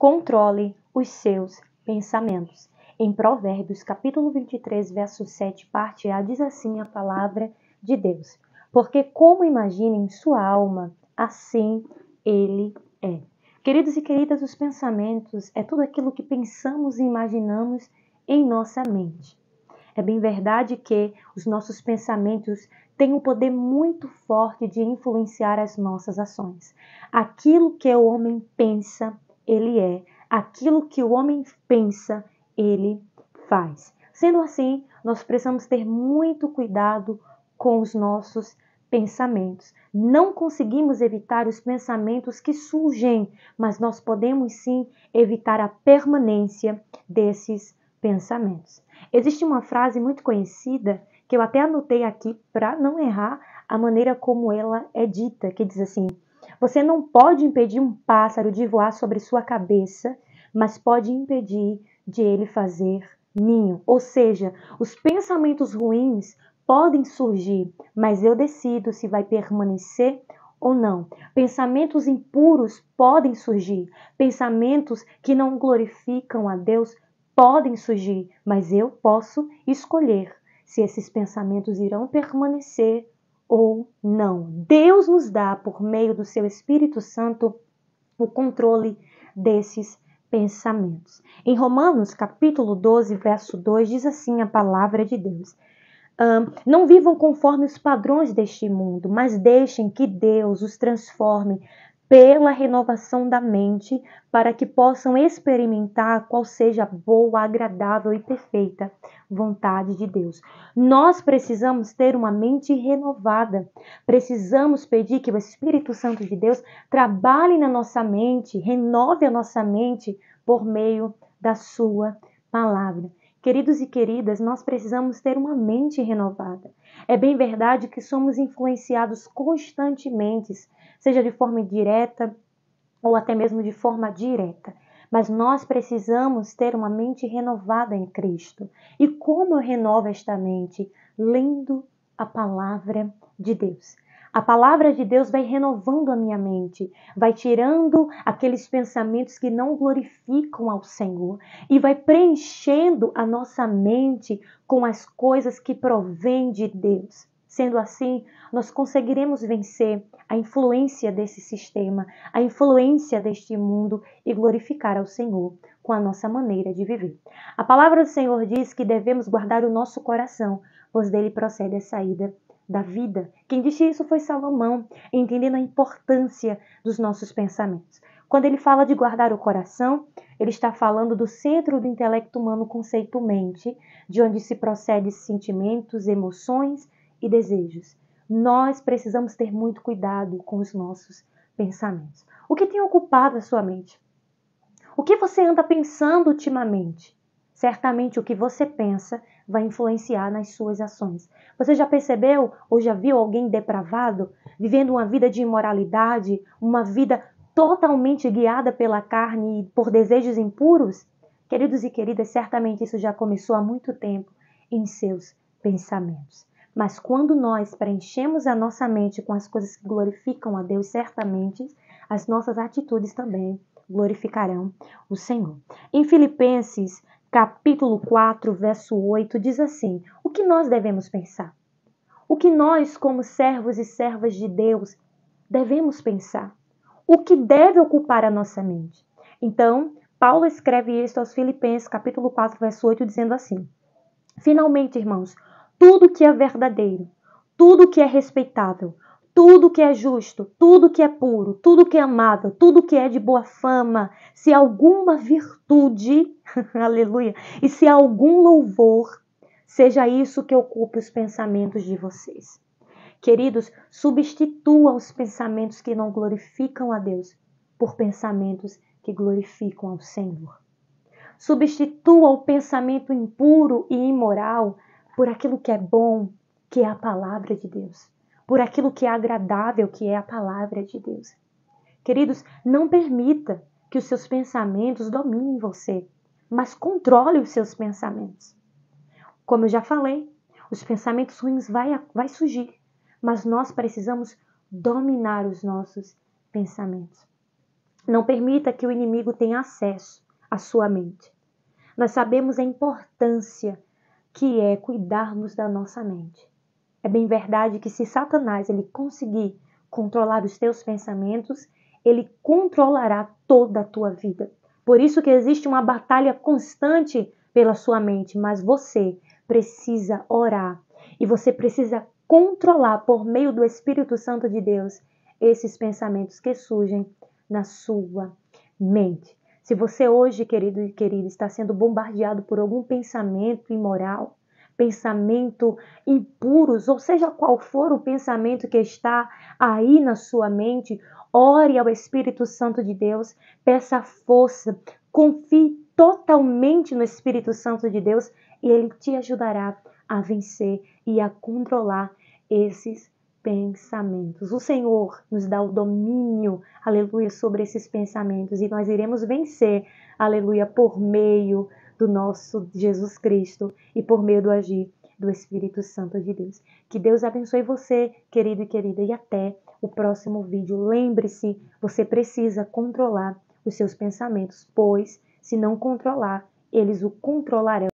controle os seus pensamentos. Em Provérbios, capítulo 23, verso 7, parte A, diz assim a palavra de Deus: porque como imagina em sua alma, assim ele é. Queridos e queridas, os pensamentos é tudo aquilo que pensamos e imaginamos em nossa mente. É bem verdade que os nossos pensamentos têm um poder muito forte de influenciar as nossas ações. Aquilo que o homem pensa, ele é. Aquilo que o homem pensa, ele faz. Sendo assim, nós precisamos ter muito cuidado com os nossos pensamentos. Não conseguimos evitar os pensamentos que surgem, mas nós podemos sim evitar a permanência desses pensamentos. Existe uma frase muito conhecida que eu até anotei aqui para não errar a maneira como ela é dita, que diz assim: você não pode impedir um pássaro de voar sobre sua cabeça, mas pode impedir de ele fazer ninho. Ou seja, os pensamentos ruins podem surgir, mas eu decido se vai permanecer ou não. Pensamentos impuros podem surgir, pensamentos que não glorificam a Deus podem surgir, mas eu posso escolher se esses pensamentos irão permanecer ou não. Deus nos dá, por meio do seu Espírito Santo, o controle desses pensamentos. Em Romanos, capítulo 12, verso 2, diz assim a palavra de Deus: não vivam conforme os padrões deste mundo, mas deixem que Deus os transforme pela renovação da mente, para que possam experimentar qual seja a boa, agradável e perfeita vontade de Deus. Nós precisamos ter uma mente renovada. Precisamos pedir que o Espírito Santo de Deus trabalhe na nossa mente, renove a nossa mente por meio da sua palavra. Queridos e queridas, nós precisamos ter uma mente renovada. É bem verdade que somos influenciados constantemente, seja de forma indireta ou até mesmo de forma direta. Mas nós precisamos ter uma mente renovada em Cristo. E como eu renovo esta mente? Lendo a palavra de Deus. A palavra de Deus vai renovando a minha mente, vai tirando aqueles pensamentos que não glorificam ao Senhor e vai preenchendo a nossa mente com as coisas que provêm de Deus. Sendo assim, nós conseguiremos vencer a influência desse sistema, a influência deste mundo e glorificar ao Senhor com a nossa maneira de viver. A palavra do Senhor diz que devemos guardar o nosso coração, pois dele procede a saída da vida. Quem disse isso foi Salomão, entendendo a importância dos nossos pensamentos. Quando ele fala de guardar o coração, ele está falando do centro do intelecto humano, conceito mente, de onde se procede sentimentos, emoções e desejos. Nós precisamos ter muito cuidado com os nossos pensamentos. O que tem ocupado a sua mente? O que você anda pensando ultimamente? Certamente o que você pensa vai influenciar nas suas ações. Você já percebeu ou já viu alguém depravado, vivendo uma vida de imoralidade, uma vida totalmente guiada pela carne e por desejos impuros? Queridos e queridas, certamente isso já começou há muito tempo em seus pensamentos. Mas quando nós preenchemos a nossa mente com as coisas que glorificam a Deus, certamente as nossas atitudes também glorificarão o Senhor. Em Filipenses, capítulo 4, verso 8, diz assim: o que nós devemos pensar? O que nós, como servos e servas de Deus, devemos pensar? O que deve ocupar a nossa mente? Então, Paulo escreve isso aos Filipenses, capítulo 4, verso 8, dizendo assim: finalmente, irmãos, tudo que é verdadeiro, tudo que é respeitável, tudo que é justo, tudo que é puro, tudo que é amável, tudo que é de boa fama, se alguma virtude, aleluia, e se algum louvor, seja isso que ocupe os pensamentos de vocês. Queridos, substitua os pensamentos que não glorificam a Deus por pensamentos que glorificam ao Senhor. Substitua o pensamento impuro e imoral por aquilo que é bom, que é a palavra de Deus. Por aquilo que é agradável, que é a palavra de Deus. Queridos, não permita que os seus pensamentos dominem você, mas controle os seus pensamentos. Como eu já falei, os pensamentos ruins vai surgir, mas nós precisamos dominar os nossos pensamentos. Não permita que o inimigo tenha acesso à sua mente. Nós sabemos a importância que é cuidarmos da nossa mente. É bem verdade que se Satanás ele conseguir controlar os teus pensamentos, ele controlará toda a tua vida. Por isso que existe uma batalha constante pela sua mente, mas você precisa orar e você precisa controlar por meio do Espírito Santo de Deus esses pensamentos que surgem na sua mente. Se você hoje, querido e querida, está sendo bombardeado por algum pensamento imoral, pensamento impuros, ou seja qual for o pensamento que está aí na sua mente, ore ao Espírito Santo de Deus, peça força, confie totalmente no Espírito Santo de Deus e ele te ajudará a vencer e a controlar esses pensamentos. O Senhor nos dá o domínio, aleluia, sobre esses pensamentos e nós iremos vencer, aleluia, por meio do nosso Jesus Cristo e por meio do agir do Espírito Santo de Deus. Que Deus abençoe você, querido e querida, e até o próximo vídeo. Lembre-se, você precisa controlar os seus pensamentos, pois se não controlar, eles o controlarão.